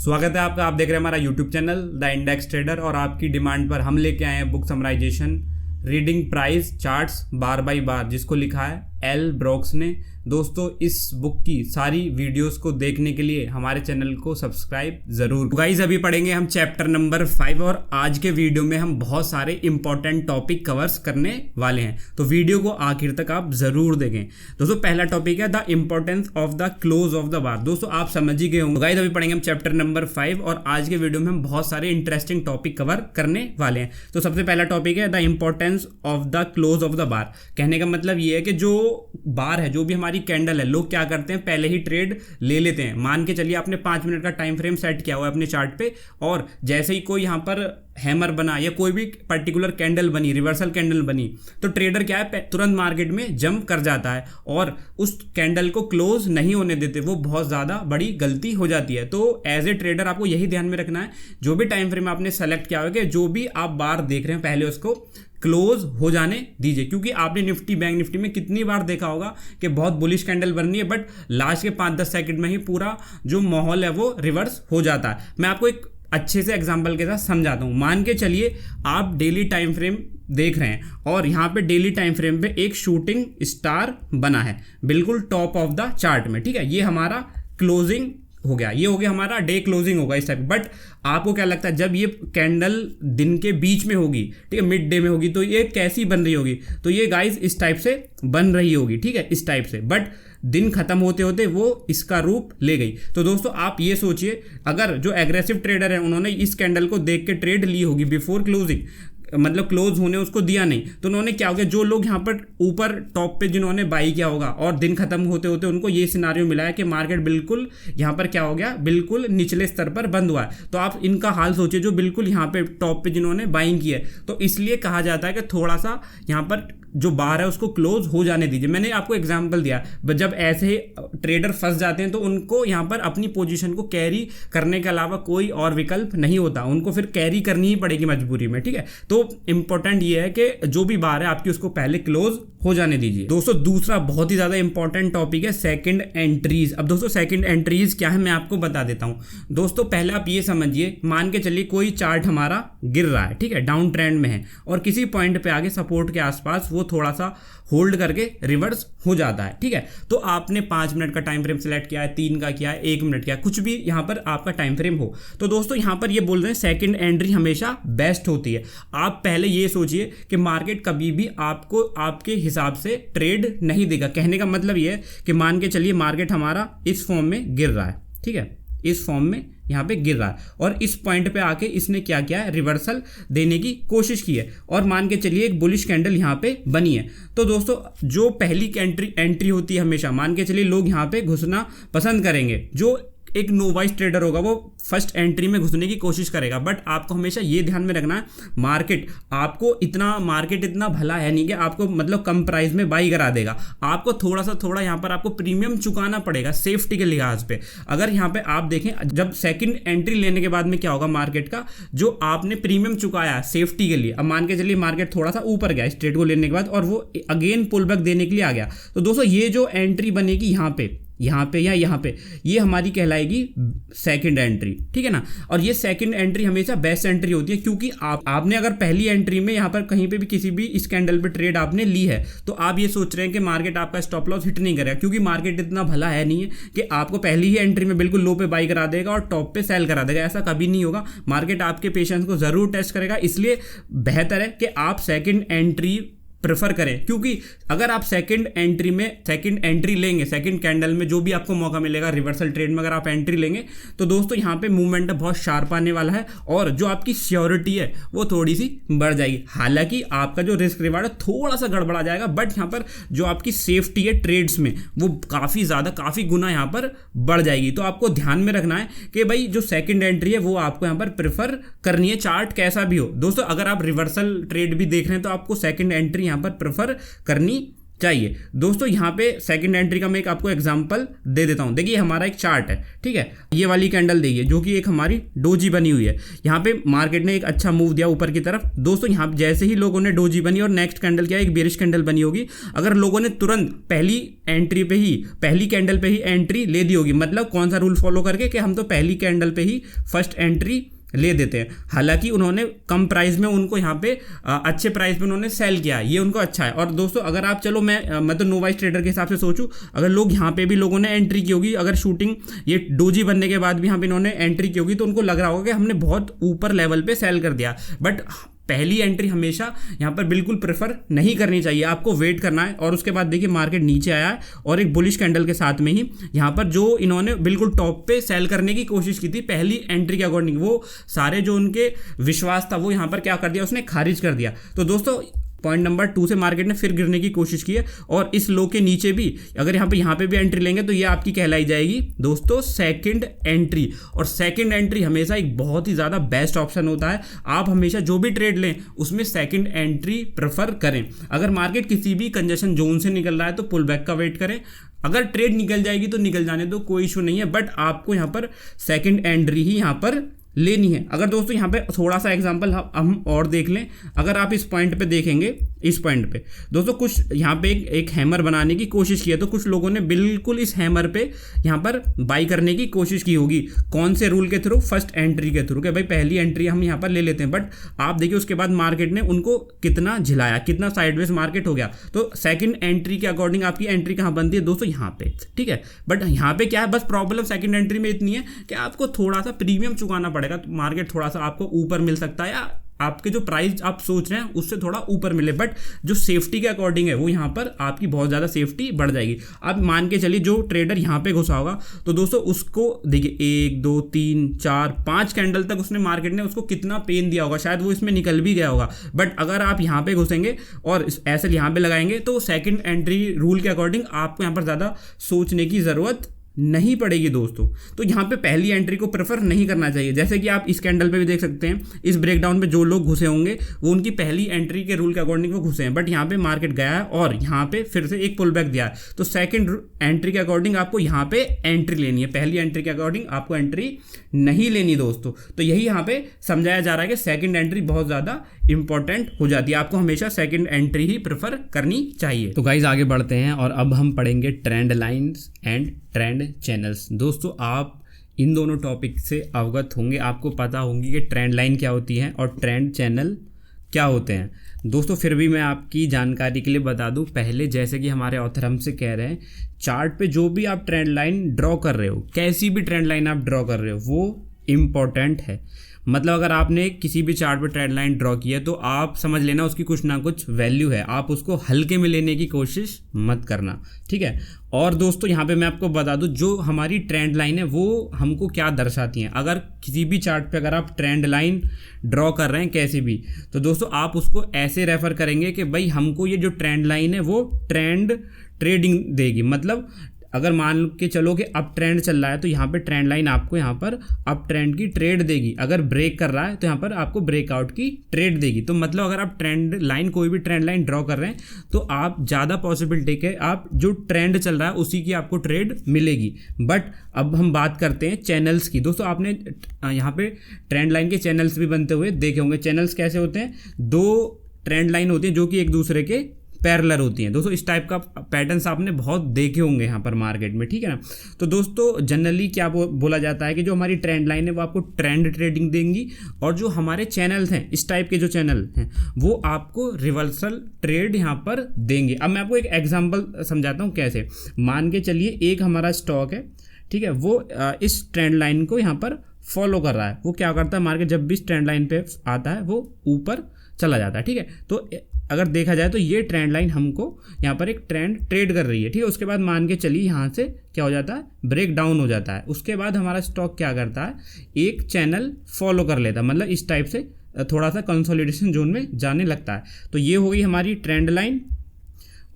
स्वागत है आपका। आप देख रहे हैं हमारा YouTube channel the index trader और आपकी डिमांड पर हम लेके आए हैं book summarization reading price charts bar by bar, जिसको लिखा है एल ब्रॉक्स ने। दोस्तों, इस बुक की सारी वीडियोस को देखने के लिए हमारे चैनल को सब्सक्राइब जरूर। गाइस, अभी पढ़ेंगे हम चैप्टर नंबर 5 और आज के वीडियो में हम बहुत सारे इंपॉर्टेंट टॉपिक कवर्स करने वाले हैं, तो वीडियो को आखिर तक आप जरूर देखें। दोस्तों, पहला टॉपिक है the importance of the close of the bar. दोस्तों, आप समझ ही गए होंगे। गाइस, अभी पढ़ेंगे हम चैप्टर नंबर 5 और आज के वीडियो में हम बहुत सारे इंटरेस्टिंग टॉपिक कवर करने वाले हैं। तो सबसे पहला टॉपिक है the importance of the close of the bar. कहने का मतलब ये है कि जो बार है, जो भी हमारी कैंडल है, लोग क्या करते हैं, पहले ही ट्रेड ले लेते हैं। मान के चलिए आपने 5 मिनट का टाइम फ्रेम सेट किया हुआ है अपने चार्ट पे, और जैसे ही कोई यहाँ पर हैमर बना या कोई भी पर्टिकुलर कैंडल बनी, रिवर्सल कैंडल बनी, तो ट्रेडर क्या है, तुरंत मार्केट में जंप कर जाता है और उस कैंडल को क्लोज नहीं होने देते। वो बहुत ज़्यादा बड़ी गलती हो जाती है। तो एज ए ट्रेडर आपको यही ध्यान में रखना है, जो भी टाइम फ्रेम आपने सेलेक्ट किया होगा, जो भी आप बार देख रहे हैं, पहले उसको क्लोज हो जाने दीजिए। क्योंकि आपने निफ्टी, बैंक निफ्टी में कितनी बार देखा होगा कि बहुत बुलिश कैंडल बन रही है, बट लास्ट के 5-10 सेकंड में ही पूरा जो माहौल है वो रिवर्स हो जाता है। मैं आपको एक अच्छे से एग्जांपल के साथ समझाता हूँ। मान के चलिए आप डेली टाइम फ्रेम देख रहे हैं और यहाँ पे डेली टाइम फ्रेम पे एक शूटिंग स्टार बना है बिल्कुल टॉप ऑफ द चार्ट में, ठीक है। ये हमारा क्लोजिंग हो गया, ये हो गया हमारा डे क्लोजिंग होगा इस टाइप। बट आपको क्या लगता है, जब ये कैंडल दिन के बीच में होगी, ठीक है, मिड डे में होगी, तो ये कैसी बन रही होगी? तो ये गाइस इस टाइप से बन रही होगी, ठीक है, इस टाइप से। बट दिन खत्म होते होते वो इसका रूप ले गई। तो दोस्तों, आप ये सोचिए, अगर जो एग्रेसिव ट्रेडर है उन्होंने इस कैंडल को देख के ट्रेड ली होगी बिफोर क्लोजिंग, मतलब क्लोज होने उसको दिया नहीं, तो उन्होंने क्या हो गया, जो लोग यहाँ पर ऊपर टॉप पे जिन्होंने बाई किया होगा और दिन खत्म होते होते उनको ये सिनारियो मिला है कि मार्केट बिल्कुल यहाँ पर क्या हो गया, बिल्कुल निचले स्तर पर बंद हुआ है। तो आप इनका हाल सोचिए, जो बिल्कुल यहाँ पे टॉप पे जिन्होंने बाइंग की है। तो इसलिए कहा जाता है कि थोड़ा सा यहाँ पर जो बार है उसको क्लोज हो जाने दीजिए। मैंने आपको एग्जांपल दिया, जब ऐसे ही ट्रेडर फंस जाते हैं तो उनको यहाँ पर अपनी पोजीशन को कैरी करने के अलावा कोई और विकल्प नहीं होता, उनको फिर कैरी करनी ही पड़ेगी मजबूरी में, ठीक है। तो इंपॉर्टेंट ये है कि जो भी बार है आपकी उसको पहले क्लोज हो जाने दीजिए। दोस्तों, दूसरा बहुत ही ज्यादा इंपॉर्टेंट टॉपिक है सेकंड एंट्रीज। अब दोस्तों, सेकंड एंट्रीज क्या है मैं आपको बता देता हूं। दोस्तों, पहले आप ये समझिए, मान के चलिए कोई चार्ट हमारा गिर रहा है, ठीक है, डाउन ट्रेंड में है, और किसी पॉइंट पे आगे सपोर्ट के आसपास वो थोड़ा सा होल्ड करके रिवर्स हो जाता है, ठीक है। तो आपने 5 मिनट का टाइम फ्रेम सेलेक्ट किया है, 3 का किया है, 1 मिनट किया, कुछ भी यहाँ पर आपका टाइम फ्रेम हो। तो दोस्तों, यहाँ पर ये बोल रहे हैं सेकंड एंट्री हमेशा बेस्ट होती है। आप पहले ये सोचिए कि मार्केट कभी भी आपको आपके हिसाब से ट्रेड नहीं देगा। कहने का मतलब ये है कि मान के चलिए मार्केट हमारा इस फॉर्म में गिर रहा है, ठीक है, इस फॉर्म में यहाँ पे गिर रहा है, और इस पॉइंट पे आके इसने क्या किया है, रिवर्सल देने की कोशिश की है, और मान के चलिए एक बुलिश कैंडल यहाँ पे बनी है। तो दोस्तों, जो पहली एंट्री होती है हमेशा, मान के चलिए लोग यहाँ पे घुसना पसंद करेंगे। जो एक नोवाइस ट्रेडर होगा वो फर्स्ट एंट्री में घुसने की कोशिश करेगा। बट आपको हमेशा ये ध्यान में रखना है, मार्केट इतना भला है नहीं कि आपको मतलब कम प्राइस में बाई करा देगा। आपको थोड़ा यहाँ पर आपको प्रीमियम चुकाना पड़ेगा सेफ्टी के लिहाज पे। अगर यहाँ पे आप देखें, जब सेकंड एंट्री लेने के बाद में क्या होगा, मार्केट का जो आपने प्रीमियम चुकाया सेफ्टी के लिए, अब मान के चलिए मार्केट थोड़ा सा ऊपर गया इस ट्रेड को लेने के बाद और वो अगेन पुल बैक देने के लिए आ गया, तो दोस्तों ये जो एंट्री बनेगी यहाँ पे या यहाँ पे, ये हमारी कहलाएगी सेकंड एंट्री, ठीक है ना। और ये सेकंड एंट्री हमेशा बेस्ट एंट्री होती है, क्योंकि आपने अगर पहली एंट्री में यहाँ पर कहीं पे भी किसी भी इस कैंडल पे ट्रेड आपने ली है, तो आप ये सोच रहे हैं कि मार्केट आपका स्टॉप लॉस हिट नहीं करेगा, क्योंकि मार्केट इतना भला है नहीं है कि आपको पहली ही एंट्री में बिल्कुल लो पे बाई करा देगा और टॉप पे सेल करा देगा। ऐसा कभी नहीं होगा। मार्केट आपके पेशेंस को जरूर टेस्ट करेगा। इसलिए बेहतर है कि आप सेकंड एंट्री प्रेफर करें, क्योंकि अगर आप सेकंड एंट्री लेंगे, सेकंड कैंडल में जो भी आपको मौका मिलेगा रिवर्सल ट्रेड में अगर आप एंट्री लेंगे, तो दोस्तों यहाँ पे मूवमेंट बहुत शार्प आने वाला है और जो आपकी श्योरिटी है वो थोड़ी सी बढ़ जाएगी। हालांकि आपका जो रिस्क रिवार्ड है थोड़ा सा गड़बड़ा जाएगा, बट यहाँ पर जो आपकी सेफ्टी है ट्रेड्स में वो काफ़ी गुना यहाँ पर बढ़ जाएगी। तो आपको ध्यान में रखना है कि भाई जो सेकंड एंट्री है वो आपको यहाँ पर प्रेफर करनी है, चार्ट कैसा भी हो। दोस्तों, अगर आप रिवर्सल ट्रेड भी देख रहे हैं तो आपको सेकंड एंट्री यहाँ पर प्रेफर करनी चाहिए। दोस्तों यहाँ पे सेकंड एंट्री का मैं एक आपको एग्जांपल दे देता हूँ। देखिए हमारा एक चार्ट है, ठीक है, ये वाली कैंडल देखिए जो कि एक हमारी डोजी बनी हुई है। यहाँ पे मार्केट ने एक अच्छा मूव दिया ऊपर की तरफ। दोस्तों यहाँ जैसे ही लोगों ने डोजी बनी और नेक्स्ट कैंडल क्या एक बेरिश कैंडल बनी होगी, अगर लोगों ने तुरंत पहली एंट्री पे ही, पहली कैंडल पे ही एंट्री ले दी होगी, मतलब कौन सा रूल फॉलो करके कि हम तो पहली कैंडल पे ही फर्स्ट एंट्री ले देते हैं। हालांकि उन्होंने कम प्राइस में उनको यहाँ पे अच्छे प्राइस में उन्होंने सेल किया, ये उनको अच्छा है। और दोस्तों अगर आप चलो मैं तो नोवाइस ट्रेडर के हिसाब से सोचूं, अगर लोग यहाँ पे भी लोगों ने एंट्री की होगी, अगर शूटिंग ये डोजी बनने के बाद भी यहाँ पे इन्होंने एंट्री की होगी, तो उनको लग रहा होगा कि हमने बहुत ऊपर लेवल पे सेल कर दिया। बट पहली एंट्री हमेशा यहाँ पर बिल्कुल प्रेफर नहीं करनी चाहिए, आपको वेट करना है। और उसके बाद देखिए मार्केट नीचे आया है और एक बुलिश कैंडल के साथ में ही यहाँ पर जो इन्होंने बिल्कुल टॉप पे सेल करने की कोशिश की थी पहली एंट्री के अकॉर्डिंग, वो सारे जो उनके विश्वास था वो यहाँ पर क्या कर दिया, उसने खारिज कर दिया। तो दोस्तों पॉइंट नंबर 2 से मार्केट ने फिर गिरने की कोशिश की है और इस लो के नीचे भी अगर यहाँ पे भी एंट्री लेंगे तो ये आपकी कहलाई जाएगी दोस्तों सेकंड एंट्री। और सेकंड एंट्री हमेशा एक बहुत ही ज़्यादा बेस्ट ऑप्शन होता है। आप हमेशा जो भी ट्रेड लें उसमें सेकंड एंट्री प्रेफर करें। अगर मार्केट किसी भी कंजेशन जोन से निकल रहा है तो पुल बैक का वेट करें, अगर ट्रेड निकल जाएगी तो निकल जाने दो, कोई इशू नहीं है। बट आपको यहाँ पर सेकंड एंट्री ही यहाँ पर लेनी है। अगर दोस्तों यहाँ पे थोड़ा सा एग्जांपल हम और देख लें, अगर आप इस पॉइंट पे देखेंगे, इस पॉइंट पे दोस्तों कुछ यहाँ पे एक हैमर बनाने की कोशिश की है, तो कुछ लोगों ने बिल्कुल इस हैमर पे यहाँ पर बाई करने की कोशिश की होगी। कौन से रूल के थ्रू? फर्स्ट एंट्री के थ्रू, कि भाई पहली एंट्री हम यहाँ पर ले लेते हैं। बट आप देखिए उसके बाद मार्केट ने उनको कितना झिलाया, कितना साइडवेज मार्केट हो गया। तो सेकंड एंट्री के अकॉर्डिंग आपकी एंट्री कहाँ बनती है दोस्तों? यहाँ पे, ठीक है। बट यहाँ पे क्या है, बस प्रॉब्लम सेकंड एंट्री में इतनी है कि आपको थोड़ा सा प्रीमियम चुकाना पड़ेगा। तो मार्केट थोड़ा सा आपको ऊपर मिल सकता है, या आपके जो प्राइस आप सोच रहे हैं उससे थोड़ा ऊपर मिले, बट जो सेफ्टी के अकॉर्डिंग है वो यहाँ पर आपकी बहुत ज़्यादा सेफ्टी बढ़ जाएगी। आप मान के चलिए जो ट्रेडर यहाँ पे घुसा होगा तो दोस्तों उसको देखिए 1 2 3 4 5 कैंडल तक उसने मार्केट ने उसको कितना पेन दिया होगा, शायद वो इसमें निकल भी गया होगा। बट अगर आप यहाँ पे घुसेंगे और ऐसे यहाँ पे लगाएंगे तो सेकेंड एंट्री रूल के अकॉर्डिंग आपको यहाँ पर ज़्यादा सोचने की ज़रूरत नहीं पड़ेगी दोस्तों। तो यहाँ पे पहली एंट्री को प्रेफर नहीं करना चाहिए। जैसे कि आप इस कैंडल पे भी देख सकते हैं, इस ब्रेकडाउन पे जो लोग घुसे होंगे वो उनकी पहली एंट्री के रूल के अकॉर्डिंग वो घुसे हैं। बट यहाँ पे मार्केट गया है और यहाँ पे फिर से एक पुल बैक दिया है, तो सेकंड एंट्री के अकॉर्डिंग आपको यहाँ पे एंट्री लेनी है, पहली एंट्री के अकॉर्डिंग आपको एंट्री नहीं लेनी दोस्तों। तो यही यहाँ पे समझाया जा रहा है कि सेकंड एंट्री बहुत ज़्यादा इंपॉर्टेंट हो जाती है, आपको हमेशा सेकंड एंट्री ही प्रेफर करनी चाहिए। तो गाइज आगे बढ़ते हैं और अब हम पढ़ेंगे trend lines and trend channels. दोस्तों आप इन दोनों टॉपिक से अवगत होंगे, आपको पता होंगी कि ट्रेंड लाइन क्या होती है और ट्रेंड चैनल क्या होते हैं। दोस्तों फिर भी मैं आपकी जानकारी के लिए बता दूं, पहले जैसे कि हमारे ऑथर हमसे कह रहे हैं, चार्ट पे जो भी आप ट्रेंड लाइन ड्रॉ कर रहे हो, कैसी भी ट्रेंड लाइन आप ड्रॉ कर रहे हो, वो इम्पॉर्टेंट है। मतलब अगर आपने किसी भी चार्ट पे ट्रेंड लाइन ड्रॉ की है तो आप समझ लेना उसकी कुछ ना कुछ वैल्यू है, आप उसको हल्के में लेने की कोशिश मत करना, ठीक है। और दोस्तों यहाँ पे मैं आपको बता दूं, जो हमारी ट्रेंड लाइन है वो हमको क्या दर्शाती हैं। अगर किसी भी चार्ट पे अगर आप ट्रेंड लाइन ड्रॉ कर रहे हैं कैसे भी, तो दोस्तों आप उसको ऐसे रेफर करेंगे कि भाई हमको ये जो ट्रेंड लाइन है वो ट्रेंड ट्रेडिंग देगी। मतलब अगर मान के चलो कि अप ट्रेंड चल रहा है तो यहाँ पे ट्रेंड लाइन आपको यहाँ पर अप ट्रेंड की ट्रेड देगी, अगर ब्रेक कर रहा है तो यहाँ पर आपको ब्रेकआउट की ट्रेड देगी। तो मतलब अगर आप ट्रेंड लाइन, कोई भी ट्रेंड लाइन ड्रॉ कर रहे हैं तो आप ज़्यादा पॉसिबिलिटी है आप जो ट्रेंड चल रहा है उसी की आपको ट्रेड मिलेगी। बट अब हम बात करते हैं चैनल्स की। दोस्तों आपने यहाँ पे ट्रेंड लाइन के चैनल्स भी बनते हुए देखे होंगे। चैनल्स कैसे होते हैं? दो ट्रेंड लाइन होती है जो कि एक दूसरे के पैरेलल होती हैं। दोस्तों इस टाइप का पैटर्न्स आपने बहुत देखे होंगे यहाँ पर मार्केट में, ठीक है ना। तो दोस्तों जनरली क्या बोला जाता है कि जो हमारी ट्रेंड लाइन है वो आपको ट्रेंड ट्रेडिंग देंगी, और जो हमारे चैनल्स हैं, इस टाइप के जो चैनल हैं वो आपको रिवर्सल ट्रेड यहाँ पर देंगे। अब मैं आपको एक एग्जाम्पल समझाता हूँ कैसे। मान के चलिए एक हमारा स्टॉक है, ठीक है, वो इस ट्रेंड लाइन को यहाँ पर फॉलो कर रहा है। वो क्या करता है, मार्केट जब भी इस ट्रेंड लाइन पे आता है वो ऊपर चला जाता है, ठीक है। तो अगर देखा जाए तो ये ट्रेंड लाइन हमको यहाँ पर एक ट्रेंड ट्रेड कर रही है, ठीक है। उसके बाद मान के चलिए यहाँ से क्या हो जाता है, ब्रेक डाउन हो जाता है। उसके बाद हमारा स्टॉक क्या करता है, एक चैनल फॉलो कर लेता है, मतलब इस टाइप से थोड़ा सा कंसोलिडेशन जोन में जाने लगता है। तो ये हो गई हमारी ट्रेंड लाइन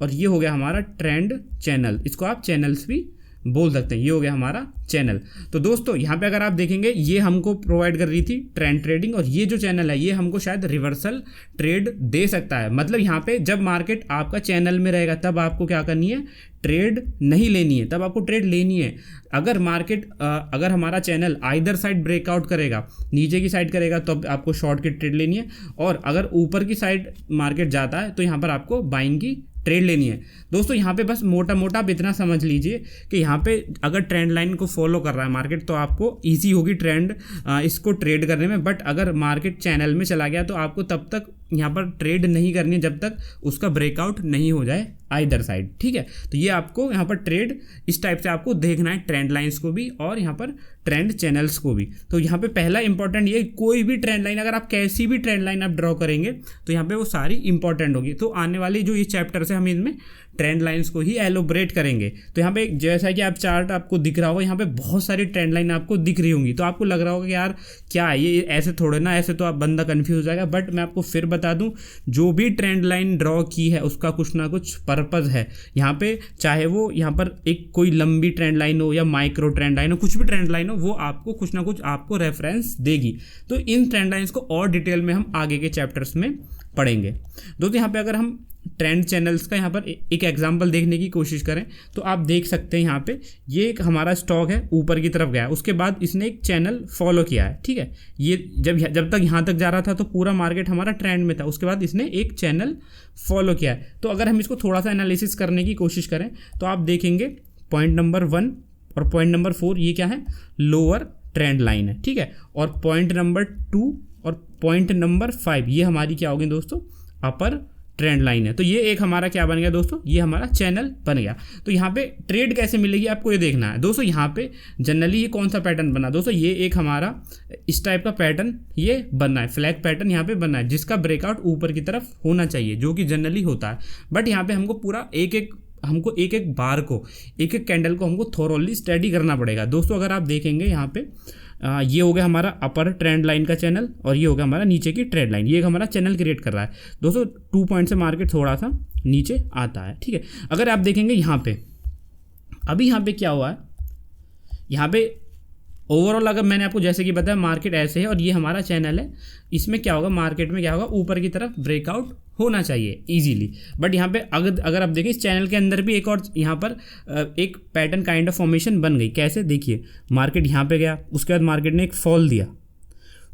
और ये हो गया हमारा ट्रेंड चैनल। इसको आप चैनल्स भी बोल सकते हैं। ये हो गया हमारा चैनल। तो दोस्तों यहाँ पे अगर आप देखेंगे ये हमको प्रोवाइड कर रही थी ट्रेंड ट्रेडिंग, और ये जो चैनल है ये हमको शायद रिवर्सल ट्रेड दे सकता है। मतलब यहाँ पे जब मार्केट आपका चैनल में रहेगा तब आपको क्या करनी है, ट्रेड नहीं लेनी है, तब आपको ट्रेड लेनी है। अगर मार्केट अगर हमारा चैनल आइदर साइड ब्रेकआउट करेगा, नीचे की साइड करेगा, तो आपको शॉर्ट की ट्रेड लेनी है, और अगर ऊपर की साइड मार्केट जाता है तो यहाँ पर आपको बाइंग की ट्रेड लेनी है। दोस्तों यहाँ पे बस मोटा मोटा आप इतना समझ लीजिए कि यहाँ पे अगर ट्रेंड लाइन को फॉलो कर रहा है मार्केट तो आपको इजी होगी ट्रेंड इसको ट्रेड करने में। बट अगर मार्केट चैनल में चला गया तो आपको तब तक यहाँ पर ट्रेड नहीं करनी जब तक उसका ब्रेकआउट नहीं हो जाए आइदर साइड, ठीक है। तो ये आपको यहाँ पर ट्रेड इस टाइप से आपको देखना है, ट्रेंड लाइंस को भी और यहाँ पर ट्रेंड चैनल्स को भी। तो यहाँ पे पहला इंपॉर्टेंट ये, कोई भी ट्रेंड लाइन अगर आप कैसी भी ट्रेंड लाइन आप ड्रॉ करेंगे तो यहाँ पे वो सारी इंपॉर्टेंट होगी। तो आने वाली जो ये चैप्टर से हम इनमें ट्रेंड लाइंस को ही एलोबरेट करेंगे। तो यहाँ पे जैसा कि आप चार्ट आपको दिख रहा होगा, यहाँ पे बहुत सारी ट्रेंड लाइन आपको दिख रही होंगी, तो आपको लग रहा होगा कि यार क्या है ये, ऐसे थोड़े ना, ऐसे तो आप बंदा कंफ्यूज हो जाएगा। बट मैं आपको फिर बता दूं, जो भी ट्रेंड लाइन ड्रॉ की है उसका कुछ ना कुछ पर्पज़ है यहाँ पे, चाहे वो यहाँ पर एक कोई लंबी ट्रेंड लाइन हो या माइक्रो ट्रेंड लाइन हो, कुछ भी ट्रेंड लाइन हो, वो आपको कुछ ना कुछ आपको रेफरेंस देगी। तो इन ट्रेंड लाइन्स को और डिटेल में हम आगे के चैप्टर्स में पढ़ेंगे। दोस्तों यहाँ पे अगर हम ट्रेंड चैनल्स का यहाँ पर एक एग्जांपल देखने की कोशिश करें तो आप देख सकते हैं यहाँ पे ये एक हमारा स्टॉक है, ऊपर की तरफ गया, उसके बाद इसने एक चैनल फॉलो किया है, ठीक है। ये जब तक यहाँ तक जा रहा था तो पूरा मार्केट हमारा ट्रेंड में था, उसके बाद इसने एक चैनल फॉलो किया है। तो अगर हम इसको थोड़ा सा एनालिसिस करने की कोशिश करें तो आप देखेंगे पॉइंट नंबर 1 और पॉइंट नंबर 4 ये क्या है, लोअर ट्रेंड लाइन है, ठीक है। और पॉइंट नंबर 2 और पॉइंट नंबर 5 ये हमारी क्या होगी दोस्तों, अपर ट्रेंड लाइन है। तो ये एक हमारा क्या बन गया दोस्तों, ये हमारा चैनल बन गया। तो यहाँ पे ट्रेड कैसे मिलेगी आपको ये देखना है दोस्तों। यहाँ पे जनरली ये कौन सा पैटर्न बना दोस्तों, ये एक हमारा इस टाइप का पैटर्न ये बनना है, फ्लैग पैटर्न यहाँ पे बनना है, जिसका ब्रेकआउट ऊपर की तरफ होना चाहिए, जो कि जनरली होता है। बट यहाँ पे हमको पूरा एक एक बार को, एक एक कैंडल को हमको थोरोली स्टडी करना पड़ेगा दोस्तों। अगर आप देखेंगे यहाँ पे ये हो गया हमारा अपर ट्रेंड लाइन का चैनल और ये हो गया हमारा नीचे की ट्रेंड लाइन, ये हमारा चैनल क्रिएट कर रहा है दोस्तों। 2 पॉइंट से मार्केट थोड़ा सा नीचे आता है, ठीक है। अगर आप देखेंगे यहाँ पे अभी यहाँ पे क्या हुआ है, यहाँ पे ओवरऑल अगर मैंने आपको जैसे कि बताया मार्केट ऐसे है और ये हमारा चैनल है, इसमें क्या होगा, मार्केट में क्या होगा, ऊपर की तरफ ब्रेकआउट होना चाहिए इजीली। बट यहाँ पे अगर आप देखें इस चैनल के अंदर भी एक और यहाँ पर एक पैटर्न काइंड ऑफ फॉर्मेशन बन गई। कैसे, देखिए मार्केट यहाँ पे गया, उसके बाद मार्केट ने एक फॉल दिया,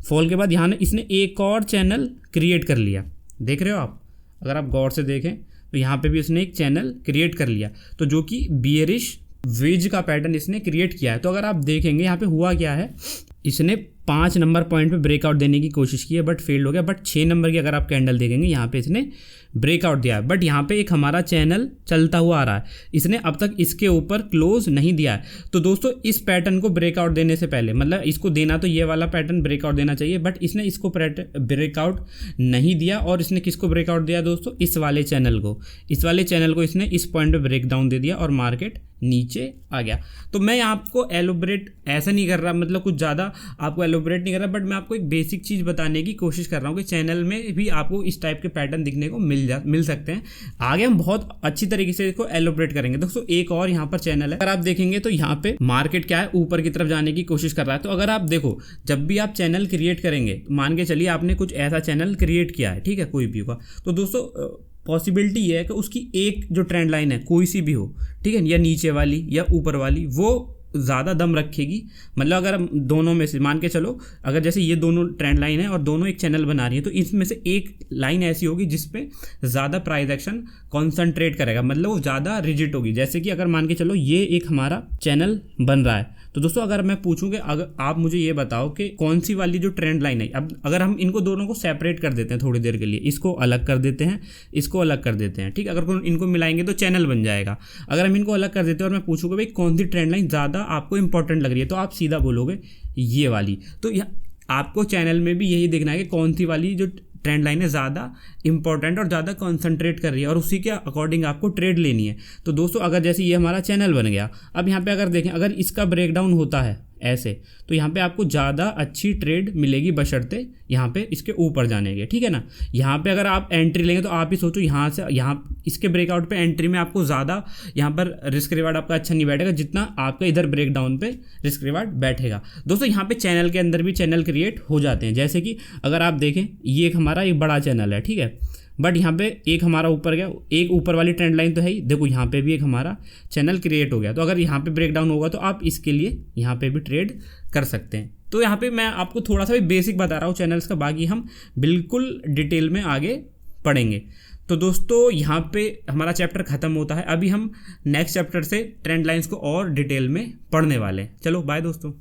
फॉल के बाद यहाँ इसने एक और चैनल क्रिएट कर लिया, देख रहे हो आप, अगर आप गौर से देखें तो यहाँ पे भी इसने एक चैनल क्रिएट कर लिया, तो जो कि बियरिश वेज का पैटर्न इसने क्रिएट किया है। तो अगर आप देखेंगे यहाँ पे हुआ क्या है, इसने 5 नंबर पॉइंट पे ब्रेकआउट देने की कोशिश की है बट फेल्ड हो गया। बट 6 नंबर की अगर आप कैंडल देखेंगे यहाँ पे इसने ब्रेकआउट दिया है, बट यहाँ पे एक हमारा चैनल चलता हुआ आ रहा है, इसने अब तक इसके ऊपर क्लोज नहीं दिया है। तो दोस्तों इस पैटर्न को ब्रेकआउट देने से पहले, मतलब इसको देना तो ये वाला पैटर्न ब्रेकआउट देना चाहिए, बट इसने इसको ब्रेकआउट नहीं दिया। और इसने किसको ब्रेकआउट दिया दोस्तों, इस वाले चैनल को, इस वाले चैनल को इसने इस पॉइंट पे ब्रेक डाउन दे दिया और मार्केट नीचे आ गया। तो मैं आपको एलोबरेट ऐसा नहीं कर रहा, मतलब कुछ ज़्यादा आपको एलोबरेट नहीं कर रहा, बट मैं आपको एक बेसिक चीज़ बताने की कोशिश कर रहा हूँ कि चैनल में भी आपको इस टाइप के पैटर्न दिखने को मिल सकते हैं। आगे हम बहुत अच्छी तरीके से इसको एलोबरेट करेंगे दोस्तों। एक और यहाँ पर चैनल है, अगर आप देखेंगे तो यहाँ पे मार्केट क्या है, ऊपर की तरफ जाने की कोशिश कर रहा है। तो अगर आप देखो, जब भी आप चैनल क्रिएट करेंगे, मान के चलिए आपने कुछ ऐसा चैनल क्रिएट किया है, ठीक है, कोई भी होगा, तो दोस्तों पॉसिबिलिटी ये है कि उसकी एक जो ट्रेंड लाइन है कोई सी भी हो, ठीक है, या नीचे वाली या ऊपर वाली, वो ज़्यादा दम रखेगी। मतलब अगर हम दोनों में से मान के चलो, अगर जैसे ये दोनों ट्रेंड लाइन है और दोनों एक चैनल बना रही है, तो इसमें से एक लाइन ऐसी होगी जिसपे ज़्यादा प्राइस एक्शन कॉन्सनट्रेट करेगा, मतलब वो ज़्यादा रिजिड होगी। जैसे कि अगर मान के चलो ये एक हमारा चैनल बन रहा है, तो दोस्तों अगर मैं पूछूं कि अगर आप मुझे ये बताओ कि कौन सी वाली जो ट्रेंड लाइन है, अब अगर हम इनको दोनों को सेपरेट कर देते हैं थोड़ी देर के लिए, इसको अलग कर देते हैं, इसको अलग कर देते हैं, ठीक है, अगर इनको मिलाएंगे तो चैनल बन जाएगा। अगर हम इनको अलग कर देते हैं और मैं पूछूंगा भाई कौन सी ट्रेंड लाइन ज़्यादा आपको इंपॉर्टेंट लग रही है, तो आप सीधा बोलोगे ये वाली। तो आपको चैनल में भी यही देखना है कि कौन सी वाली जो ट्रेंड लाइन है ज़्यादा इंपॉर्टेंट और ज़्यादा कंसंट्रेट कर रही है और उसी के अकॉर्डिंग आपको ट्रेड लेनी है। तो दोस्तों अगर जैसे ये हमारा चैनल बन गया, अब यहाँ पे अगर देखें, अगर इसका ब्रेकडाउन होता है, ऐसे, तो यहाँ पे आपको ज़्यादा अच्छी ट्रेड मिलेगी बशर्ते यहाँ पे इसके ऊपर जाने के, ठीक है ना। यहाँ पे अगर आप एंट्री लेंगे तो आप ही सोचो यहाँ से यहाँ इसके ब्रेकआउट पे एंट्री में आपको ज़्यादा यहाँ पर रिस्क रिवार्ड आपका अच्छा नहीं बैठेगा जितना आपका इधर ब्रेकडाउन पे रिस्क रिवार्ड बैठेगा। दोस्तों यहाँ पे चैनल के अंदर भी चैनल क्रिएट हो जाते हैं, जैसे कि अगर आप देखें ये एक हमारा एक बड़ा चैनल है, ठीक है, बट यहाँ पे एक हमारा ऊपर गया, एक ऊपर वाली ट्रेंड लाइन तो है ही, देखो यहाँ पे भी एक हमारा चैनल क्रिएट हो गया। तो अगर यहाँ पे ब्रेकडाउन होगा तो आप इसके लिए यहाँ पे भी ट्रेड कर सकते हैं। तो यहाँ पे मैं आपको थोड़ा सा भी बेसिक बता रहा हूँ चैनल्स का, बाकी हम बिल्कुल डिटेल में आगे पढ़ेंगे। तो दोस्तों यहाँ पे हमारा चैप्टर ख़त्म होता है, अभी हम नेक्स्ट चैप्टर से ट्रेंड लाइंस को और डिटेल में पढ़ने वाले हैं। चलो बाय दोस्तों।